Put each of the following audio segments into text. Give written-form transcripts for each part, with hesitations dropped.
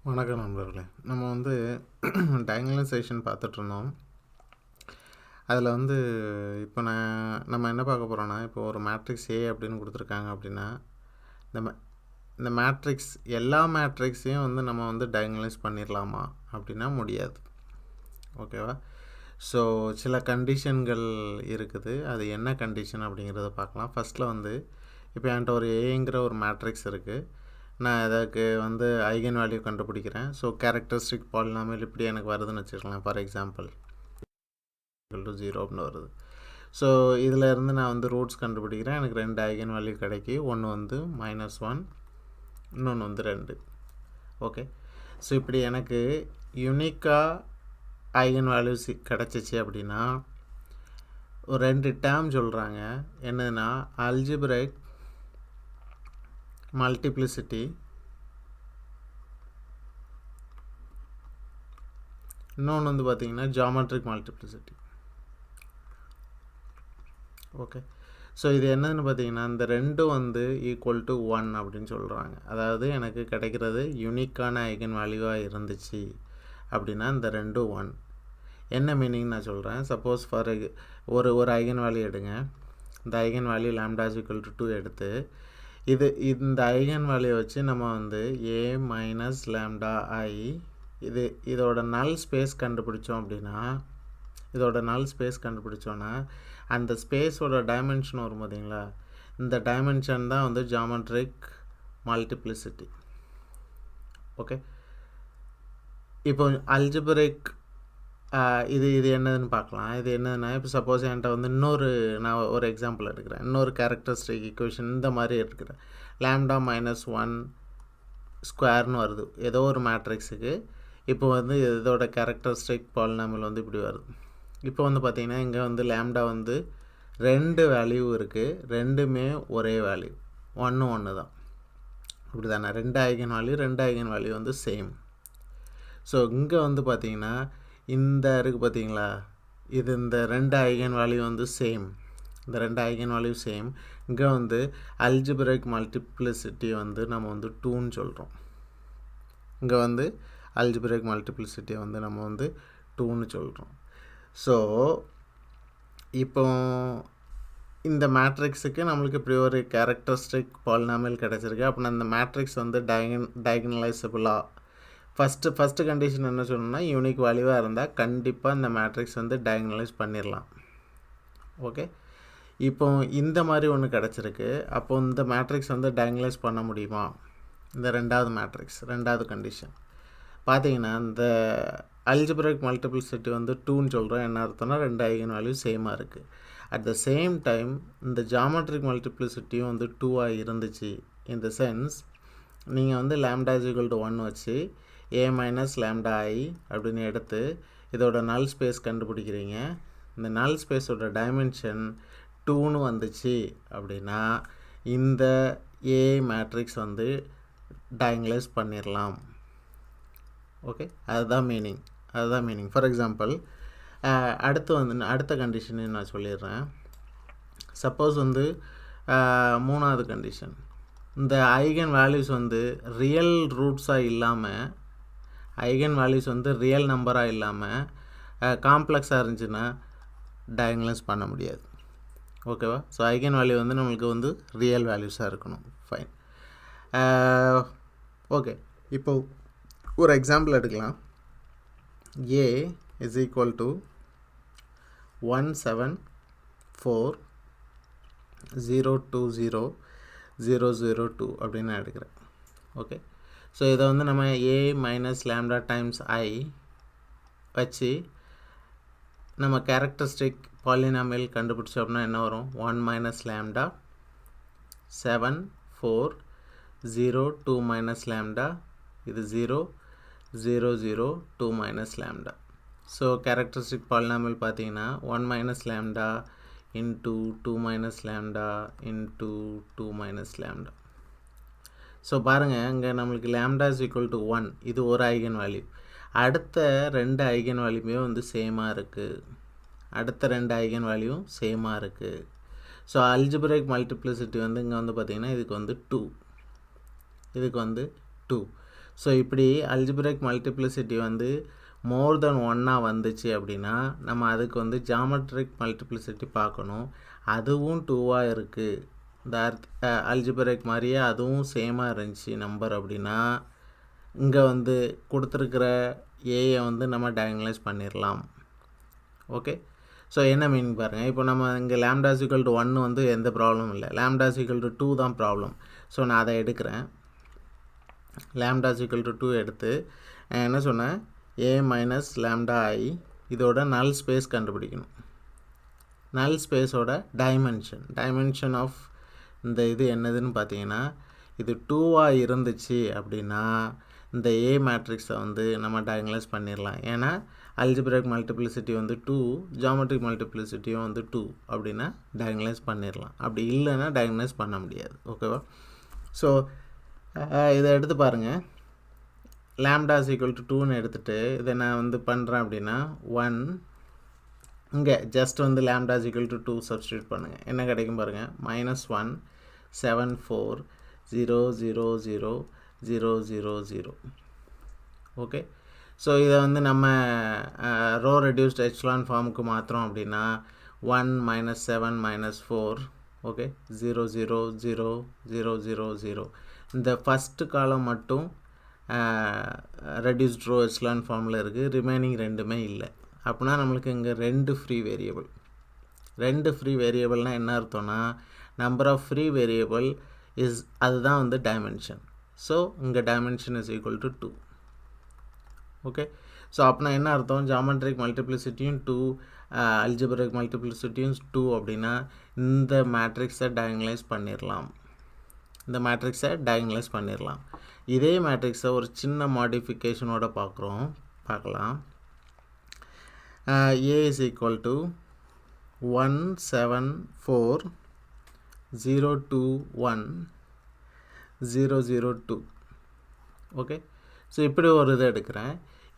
வணக்கம் நண்பர்களே. நம்ம வந்து டயகனலைசேஷன் பார்த்துட்ருந்தோம். அதில் வந்து இப்போ நம்ம என்ன பார்க்க போகிறோன்னா, இப்போ ஒரு மேட்ரிக்ஸ் ஏ அப்படின்னு கொடுத்துருக்காங்க அப்படின்னா, இந்த மேட்ரிக்ஸ் எல்லா மேட்ரிக்ஸையும் வந்து நம்ம வந்து டயகனலைஸ் பண்ணிடலாமா அப்படின்னா முடியாது. ஓகேவா? ஸோ சில கண்டிஷன்கள் இருக்குது. அது என்ன கண்டிஷன் அப்படிங்கிறத பார்க்கலாம். ஃபஸ்ட்டில் வந்து இப்போ என்கிட்ட ஒரு ஏங்கிற ஒரு மேட்ரிக்ஸ் இருக்குது. நான் அதுக்கு வந்து ஐகன் வேல்யூ கண்டுபிடிக்கிறேன். ஸோ கேரக்டரிஸ்டிக் பாலினாமியல் இப்படி எனக்கு வருதுன்னு வச்சுக்கலாம். ஃபார் எக்ஸாம்பிள் 0 அப்படின்னு வருது. ஸோ இதில் இருந்து நான் வந்து ரூட்ஸ் கண்டுபிடிக்கிறேன். எனக்கு 2 ஐகன் வேல்யூ கிடைக்கி. ஒன்று வந்து -1, இன்னொன்று வந்து 2. ஓகே. ஸோ இப்படி எனக்கு யூனிக்காக ஐகன் வேல்யூஸ் கிடச்சிச்சு அப்படின்னா ஒரு 2 டேர்ம் சொல்கிறாங்க. என்னதுன்னா அல்ஜிப்ரைக் மல்டிப்ளிசிட்டி, இன்னொன்று வந்து பார்த்திங்கன்னா ஜாமெட்ரிக் மல்டிப்ளிசிட்டி. ஓகே. ஸோ இது என்னதுன்னு பார்த்தீங்கன்னா இந்த ரெண்டும் வந்து ஈக்குவல் டு 1 அப்படின்னு சொல்கிறாங்க. அதாவது எனக்கு கிடைக்கிறது யூனிக்கான ஐகன் வேல்யூவாக இருந்துச்சு அப்படின்னா இந்த ரெண்டும் 1. என்ன மீனிங் நான் சொல்கிறேன். சப்போஸ் ஃபார் ஒரு ஐகன் வேல்யூ எடுங்க. இந்த ஐகன் வேல்யூ λ = 2 எடுத்து இந்த ஐகன் வேல்யூ வச்சு நம்ம வந்து a மைனஸ் லேம்டா ஐ இதோட நல் ஸ்பேஸ் கண்டுபிடிச்சோம் அப்படின்னா அந்த ஸ்பேஸோட டைமென்ஷன் வரும் பார்த்தீங்களா, இந்த டைமென்ஷன் தான் வந்து ஜாமெட்ரிக் மல்டிப்ளிசிட்டி. ஓகே. இப்போ அல்ஜிப்ரிக் இது என்னதுன்னு பார்க்கலாம். இது என்னதுன்னா இப்போ சப்போஸ் என்கிட்ட வந்து நான் ஒரு எக்ஸாம்பிள் எடுக்கிறேன். இன்னொரு கேரக்டரிஸ்டிக் ஈக்குவேஷன் இந்த மாதிரி எடுக்கிறேன். λ-1 ஸ்கொயர்னு வருது ஏதோ ஒரு மேட்ரிக்ஸுக்கு. இப்போ வந்து இதோட கேரக்டரிஸ்டிக் பாலினாமியல் வந்து இப்படி வருது. இப்போ வந்து பார்த்திங்கன்னா இங்கே வந்து லேம்டா வந்து 2 வேல்யூ இருக்குது. ரெண்டுமே ஒரே வேல்யூ 1 தான். அப்படி தானே? 2 ஐகன் வேல்யூ வந்து சேம். ஸோ இங்கே வந்து பார்த்திங்கன்னா இந்த இருக்குது பார்த்தீங்களா, இந்த 2 ஐகன் வேல்யூ வந்து சேம். இந்த 2 ஐகன் வேல்யூ சேம். இங்கே வந்து அல்ஜிப்ரைக் மல்டிப்ளிசிட்டி வந்து நம்ம வந்து 2ன்னு சொல்கிறோம். இங்கே வந்து அல்ஜிப்ரைக் மல்டிப்ளிசிட்டியை வந்து நம்ம வந்து 2ன்னு சொல்கிறோம். ஸோ இப்போ இந்த மேட்ரிக்ஸுக்கு நம்மளுக்கு இப்படி ஒரு கேரக்டரிஸ்டிக் பாலினாமியல் கிடச்சிருக்கு. அப்படின்னா இந்த மேட்ரிக்ஸ் வந்து டயகனலைசபிளா. ஃபஸ்ட்டு கண்டிஷன் என்ன சொல்லணும்னா யூனிக் வேல்யூவாக இருந்தால் கண்டிப்பாக இந்த மேட்ரிக்ஸ் வந்து டயகனலைஸ் பண்ணிடலாம். ஓகே. இப்போ இந்த மாதிரி ஒன்று கிடச்சிருக்கு. அப்போது இந்த மேட்ரிக்ஸ் வந்து டயகனலைஸ் பண்ண முடியுமா? இந்த ரெண்டாவது கண்டிஷன் பார்த்தீங்கன்னா இந்த அல்ஜிப்ரைக் மல்டிப்ளிசிட்டி வந்து 2ன்னு சொல்கிறோம். என்ன அர்த்தம்னா 2 ஐகன் வேல்யூ சேமாக இருக்குது. அட் த சேம் டைம் இந்த ஜாமெட்ரிக் மல்டிப்ளிசிட்டியும் வந்து 2ஆக இருந்துச்சு. இன் த சென்ஸ் நீங்கள் வந்து λ = 1 வச்சு a மைனஸ் லேம்டா ஐ அப்படின்னு எடுத்து இதோட நல் ஸ்பேஸ் கண்டுபிடிக்கிறீங்க. இந்த நல் ஸ்பேஸோட டைமென்ஷன் 2ன்னு வந்துச்சு அப்படின்னா இந்த ஏ மேட்ரிக்ஸ் வந்து டயகனலைஸ் பண்ணிடலாம். ஓகே. அதுதான் மீனிங். ஃபார் எக்ஸாம்பிள் அடுத்த கண்டிஷனு நான் சொல்லிடுறேன். சப்போஸ் வந்து 3வது கண்டிஷன், இந்த ஐகன் வேல்யூஸ் வந்து ரியல் ரூட்ஸாக இல்லாமல், ஐகன் வேல்யூஸ் வந்து ரியல் நம்பராக இல்லாமல் காம்ப்ளெக்ஸாக இருந்துச்சுன்னா டயகனலைஸ் பண்ண முடியாது. ஓகேவா? ஸோ ஐகன் வேல்யூ வந்து நம்மளுக்கு வந்து ரியல் வேல்யூஸாக இருக்கணும். ஃபைன். ஓகே. இப்போது ஒரு எக்ஸாம்பிள் எடுக்கலாம். a is equal to 174,020,002 அப்படின்னு நான் எடுக்கிறேன். ஓகே. ஸோ இதை வந்து நம்ம a minus lambda times I வச்சு நம்ம கேரக்டரிஸ்டிக் பாலினாமியல் கண்டுபிடிச்சோம் அப்படின்னா என்ன வரும்? 1 மைனஸ் லேம்டா 7 4 0 2 மைனஸ் லேம்டா, இது 0 0 0 2 minus lambda. So characteristic polynomial பார்த்தீங்கன்னா 1 minus lambda into 2 minus lambda into 2 minus lambda. So பாருங்கள், இங்கே நம்மளுக்கு λ = 1 இது ஒரு ஐகன் வேல்யூ. அடுத்த 2 ஐகன் வேல்யூமே வந்து சேமாக இருக்குது. ஸோ அல்ஜிப்ரைக் மல்டிப்ளிசிட்டி வந்து இங்கே வந்து பார்த்திங்கன்னா இதுக்கு வந்து 2. ஸோ இப்படி அல்ஜிப்ரிக் மல்டிப்ளிசிட்டி வந்து மோர் தென் ஒன்னாக வந்துச்சு அப்படின்னா நம்ம அதுக்கு வந்து ஜாமெட்ரிக் மல்டிப்ளிசிட்டி பார்க்கணும். அதுவும் 2ஆக இருக்குது, இந்த அல்ஜிப்ரிக் மாதிரியே அதுவும் சேமாக இருந்துச்சு நம்பர் அப்படின்னா இங்கே வந்து கொடுத்துருக்கிற ஏயை வந்து நம்ம டயகனலைஸ் பண்ணிடலாம். ஓகே, ஸோ என்ன மீனிங் பாருங்கள். இப்போ நம்ம இங்கே லாம்டா ஈக்குவல் டு 1 வந்து எந்த ப்ராப்ளமும் இல்லை, லாம்டா ஈக்குவல் டு 2 தான் ப்ராப்ளம். ஸோ நான் அதை எடுக்கிறேன். லாம்டா ஈக்குவல் டு 2 எடுத்து என்ன சொன்னேன், ஏ மைனஸ் லாம்டா ஐ இதோட நல் ஸ்பேஸ் கண்டுபிடிக்கணும். நல் ஸ்பேஸோட டைமென்ஷன் ஆஃப் இந்த இது என்னதுன்னு பார்த்தீங்கன்னா இது 2ஆக இருந்துச்சு அப்படின்னா இந்த ஏ மேட்ரிக்ஸை வந்து நம்ம டயகனலைஸ் பண்ணிடலாம். ஏன்னா அல்ஜிப்ரிக் மல்டிப்ளிசிட்டி வந்து 2, ஜாமெட்ரிக் மல்டிப்ளிசிட்டியும் வந்து 2 அப்படின்னா டயகனலைஸ் பண்ணிடலாம். அப்படி இல்லைன்னா டயகனலைஸ் பண்ண முடியாது. ஓகேவா? ஸோ இதை எடுத்து பாருங்கள். லாம்டா ஈக்குவல் டு 2ன்னு எடுத்துகிட்டு இதை நான் வந்து பண்ணுறேன் அப்படின்னா 1 இங்கே ஜஸ்ட் வந்து லாம்டா ஈக்குவல் டு 2 சப்ஸ்டியூட் பண்ணுங்கள். என்ன கிடைக்கும் பாருங்கள், -1 7 4 0 0 0 0 0 0. ஓகே, ஸோ இதை வந்து நம்ம ரோ ரெடியூஸ்ட் எச்லான் ஃபார்முக்கு மாற்றுறோம் அப்படின்னா 1 -7 -4 ஓகே 0 0 0 0 0 0. இந்த ஃபஸ்ட்டு காலம் மட்டும் ரெடியூஸ்ட் ரோ எச்லான் ஃபார்மில் இருக்குது, ரிமைனிங் ரெண்டுமே இல்லை. அப்படின்னா நம்மளுக்கு இங்கே 2 ஃப்ரீ வேரியபிள். 2 ஃப்ரீ வேரியபிள்னால் என்ன அர்த்தம்னா number of free variable is அதுதான் வந்து டைமென்ஷன். ஸோ இங்கே dimension is equal to 2. Okay, so அப்படின்னா என்ன அர்த்தம், ஜாமெட்ரிக் மல்டிப்ளிசிட்டியும் 2, அல்ஜிப்ரிக் மல்டிப்ளிசிட்டியும் 2 அப்படின்னா இந்த மேட்ரிக்ஸை டயகனலைஸ் பண்ணிடலாம். இதே மேட்ரிக்ஸை ஒரு சின்ன மாடிஃபிகேஷனோட பார்க்கலாம். A is equal to 1 7 4 0 2 1 0 0 2. Okay, so இப்படி ஒரு இதை எடுக்கிறேன்.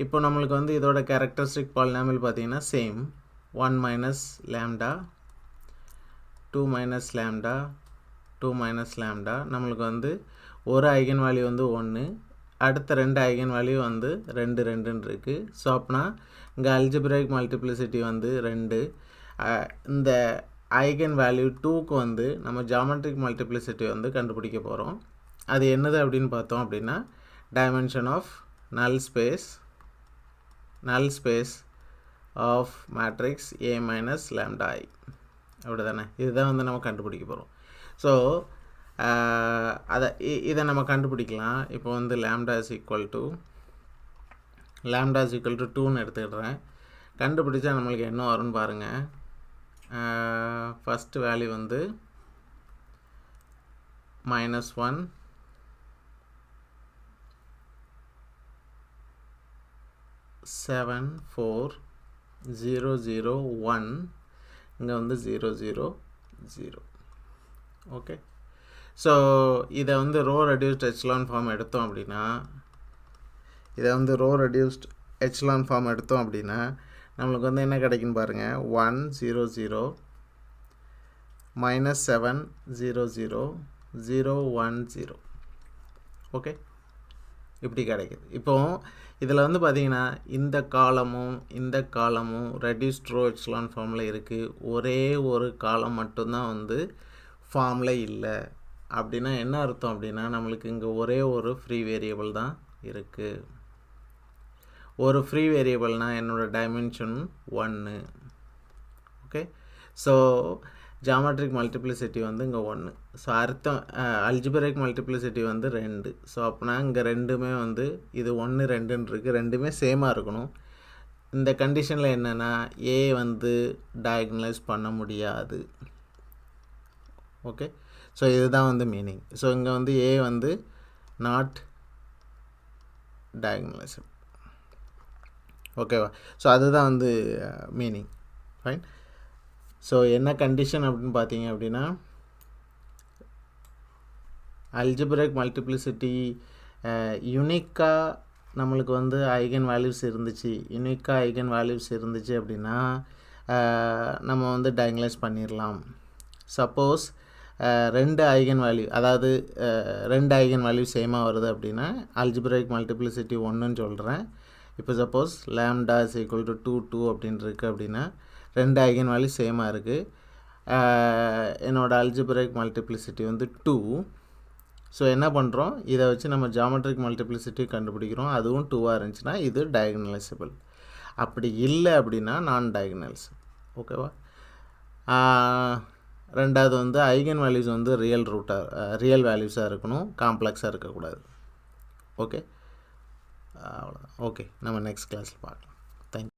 இப்போ நம்மளுக்கு வந்து இதோட கேரக்டரிஸ்டிக் பாலினாமியல் பார்த்தீங்கன்னா same 1 minus lambda 2 minus lambda 2 minus lambda. நம்மளுக்கு வந்து ஒரு ஐகன் வேல்யூ வந்து 1, அடுத்த 2 ஐகன் வேல்யூ வந்து 2 2ன்னு இருக்குது. ஸோ அப்படின்னா இங்கே அல்ஜிப்ரிக் மல்டிப்ளிசிட்டி வந்து 2. இந்த ஐகன் வேல்யூ 2க்கு வந்து நம்ம ஜாமெட்ரிக் மல்டிப்ளிசிட்டி வந்து கண்டுபிடிக்க போகிறோம். அது என்னது அப்படின்னு பார்த்தோம் அப்படின்னா dimension of null space of matrix A minus lambda I. அப்படி தானே, இதுதான் வந்து நம்ம கண்டுபிடிக்க போகிறோம். ஸோ இதை நம்ம கண்டுபிடிக்கலாம். இப்போ வந்து லாம்டா இஸ் ஈக்குவல் டு 2ன்னு எடுத்துக்கிடுறேன். கண்டுபிடிச்சா நம்மளுக்கு என்ன வரும்னு பாருங்கள். ஃபஸ்ட்டு வேல்யூ வந்து -1 7 4 0 0 1 இங்கே வந்து 0 0 0. ஓகே, ஸோ இதை வந்து ரோ ரெடியூஸ்ட் எச்லான் ஃபார்ம் எடுத்தோம் அப்படின்னா நம்மளுக்கு வந்து என்ன கிடைக்குன்னு பாருங்கள். 1 0 0 -7 0 0 0 1 0. ஓகே, இப்படி கிடைக்குது. இப்போது இதில் வந்து பார்த்திங்கன்னா இந்த காலமும் ரெடியூஸ்ட் ரோ எச்லான் ஃபார்மில் இருக்குது. ஒரே ஒரு காலம் மட்டும்தான் வந்து ஃபார்மில் இல்லை. அப்படின்னா என்ன அர்த்தம் அப்படின்னா நம்மளுக்கு இங்கே ஒரே ஒரு ஃப்ரீ வேரியபிள் தான் இருக்குது. ஒரு ஃப்ரீ வேரியபிள்னால் என்னோடய dimension 1. Okay, so geometric multiplicity வந்து இங்கே 1. ஸோ அர்த்தம் அல்ஜிப்ரிக் மல்டிப்ளிசிட்டி வந்து 2. ஸோ அப்படின்னா இங்கே ரெண்டுமே வந்து இது 1 2ன்னு இருக்குது, ரெண்டுமே சேமாக இருக்கணும். இந்த கண்டிஷனில் என்னென்னா ஏ வந்து டயகனலைஸ் பண்ண முடியாது. ஓகே, ஸோ இதுதான் வந்து மீனிங். ஸோ இங்கே வந்து ஏ வந்து நாட் டயகனலைசபிள். ஓகேவா? ஸோ அதுதான் வந்து மீனிங். ஃபைன். ஸோ என்ன கண்டிஷன் அப்படின்னு பார்த்தீங்க அப்படின்னா அல்ஜிப்ரிக் மல்டிப்ளிசிட்டி யூனிக்காக நம்மளுக்கு வந்து ஐகன் வேல்யூஸ் இருந்துச்சு அப்படின்னா நம்ம வந்து டயகனலைஸ் பண்ணிடலாம். சப்போஸ் ரெண்டு ஐகன் வேல்யூ, அதாவது ரெண்டு ஐகன் வேல்யூ சேமாக வருது அப்படின்னா அல்ஜிப்ரைக் மல்டிப்ளிசிட்டி 1ன்னு சொல்கிறேன். இப்போ suppose lambda is equal to 2 அப்படின்னு இருக்குது அப்படின்னா ரெண்டு ஐகன் வேல்யூ சேமாக இருக்குது. என்னோடய அல்ஜிப்ரைக் மல்டிப்ளிசிட்டி வந்து 2. ஸோ என்ன பண்ணுறோம், இதை வச்சு நம்ம ஜாமெட்ரிக் மல்டிப்ளிசிட்டி கண்டுபிடிக்கிறோம். அதுவும் 2ஆக இருந்துச்சுன்னா இது டயகனலைசபிள். அப்படி இல்லை அப்படின்னா நான் டயகனலைசபிள். ஓகேவா? ரெண்டாவது வந்து ஐகன் வேல்யூஸ் வந்து ரியல் வேல்யூஸாக இருக்கணும், காம்ப்ளெக்ஸாக இருக்கக்கூடாது. ஓகே, அவ்வளோதான். ஓகே, நம்ம நெக்ஸ்ட் கிளாஸில் பார்க்கலாம். தேங்க்யூ.